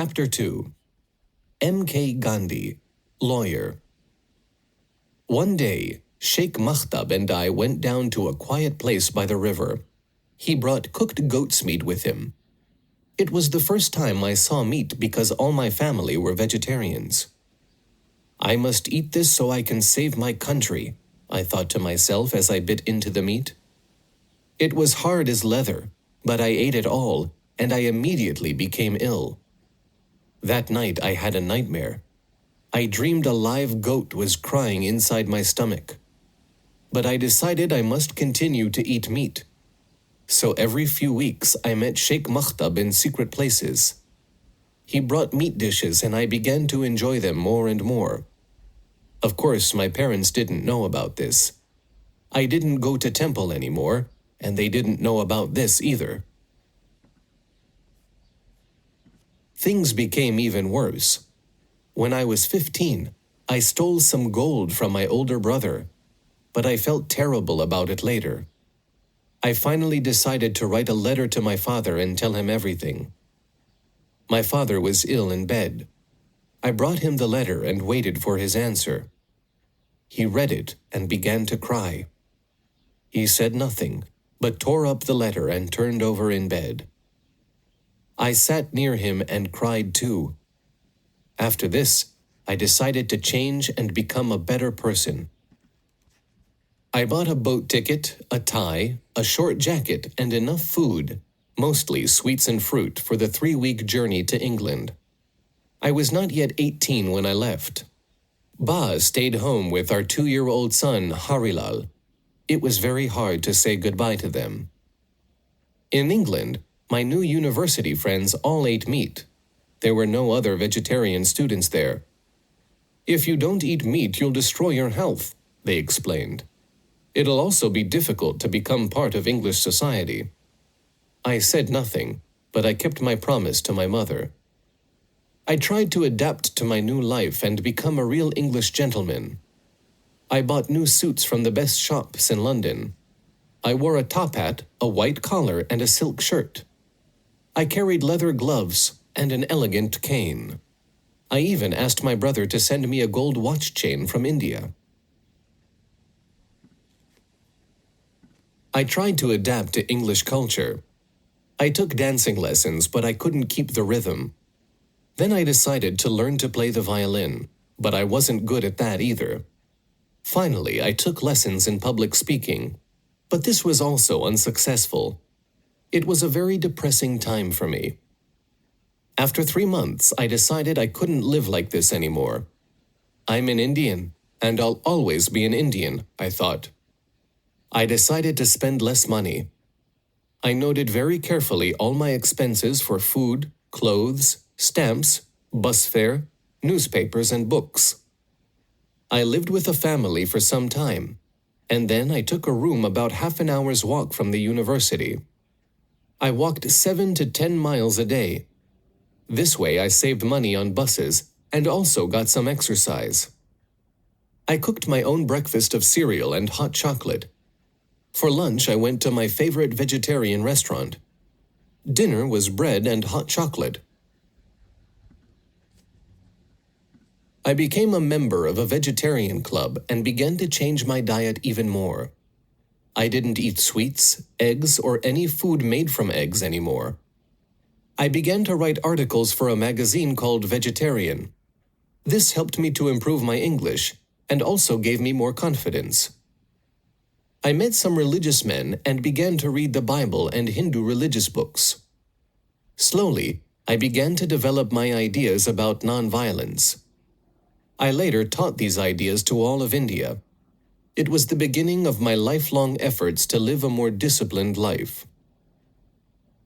Chapter 2. M.K. Gandhi, Lawyer. One day, Sheikh Makhtab and I went down to a quiet place by the river. He brought cooked goat's meat with him. It was the first time I saw meat because all my family were vegetarians. I must eat this so I can save my country, I thought to myself as I bit into the meat. It was hard as leather, but I ate it all, and I immediately became ill. That night I had a nightmare. I dreamed a live goat was crying inside my stomach. But I decided I must continue to eat meat. So every few weeks I met Sheikh Makhtab in secret places. He brought meat dishes and I began to enjoy them more and more. Of course, my parents didn't know about this. I didn't go to temple anymore, and they didn't know about this either. Things became even worse. When I was 15, I stole some gold from my older brother, but I felt terrible about it later. I finally decided to write a letter to my father and tell him everything. My father was ill in bed. I brought him the letter and waited for his answer. He read it and began to cry. He said nothing, but tore up the letter and turned over in bed. I sat near him and cried too. After this, I decided to change and become a better person. I bought a boat ticket, a tie, a short jacket, and enough food, mostly sweets and fruit, for the 3-week journey to England. I was not yet 18 when I left. Ba stayed home with our 2-year-old son, Harilal. It was very hard to say goodbye to them. In England, my new university friends all ate meat. There were no other vegetarian students there. If you don't eat meat, you'll destroy your health, they explained. It'll also be difficult to become part of English society. I said nothing, but I kept my promise to my mother. I tried to adapt to my new life and become a real English gentleman. I bought new suits from the best shops in London. I wore a top hat, a white collar, and a silk shirt. I carried leather gloves and an elegant cane. I even asked my brother to send me a gold watch chain from India. I tried to adapt to English culture. I took dancing lessons, but I couldn't keep the rhythm. Then I decided to learn to play the violin, but I wasn't good at that either. Finally, I took lessons in public speaking, but this was also unsuccessful. It was a very depressing time for me. After 3 months, I decided I couldn't live like this anymore. I'm an Indian, and I'll always be an Indian, I thought. I decided to spend less money. I noted very carefully all my expenses for food, clothes, stamps, bus fare, newspapers, and books. I lived with a family for some time, and then I took a room about half an hour's walk from the university. I walked 7 to 10 miles a day. This way I saved money on buses and also got some exercise. I cooked my own breakfast of cereal and hot chocolate. For lunch, I went to my favorite vegetarian restaurant. Dinner was bread and hot chocolate. I became a member of a vegetarian club and began to change my diet even more. I didn't eat sweets, eggs, or any food made from eggs anymore. I began to write articles for a magazine called Vegetarian. This helped me to improve my English and also gave me more confidence. I met some religious men and began to read the Bible and Hindu religious books. Slowly, I began to develop my ideas about nonviolence. I later taught these ideas to all of India. It was the beginning of my lifelong efforts to live a more disciplined life.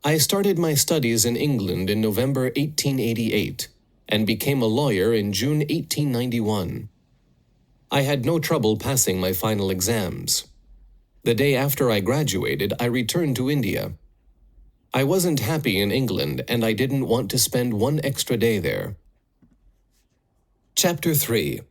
I started my studies in England in November 1888 and became a lawyer in June 1891. I had no trouble passing my final exams. The day after I graduated, I returned to India. I wasn't happy in England and I didn't want to spend one extra day there. Chapter 3.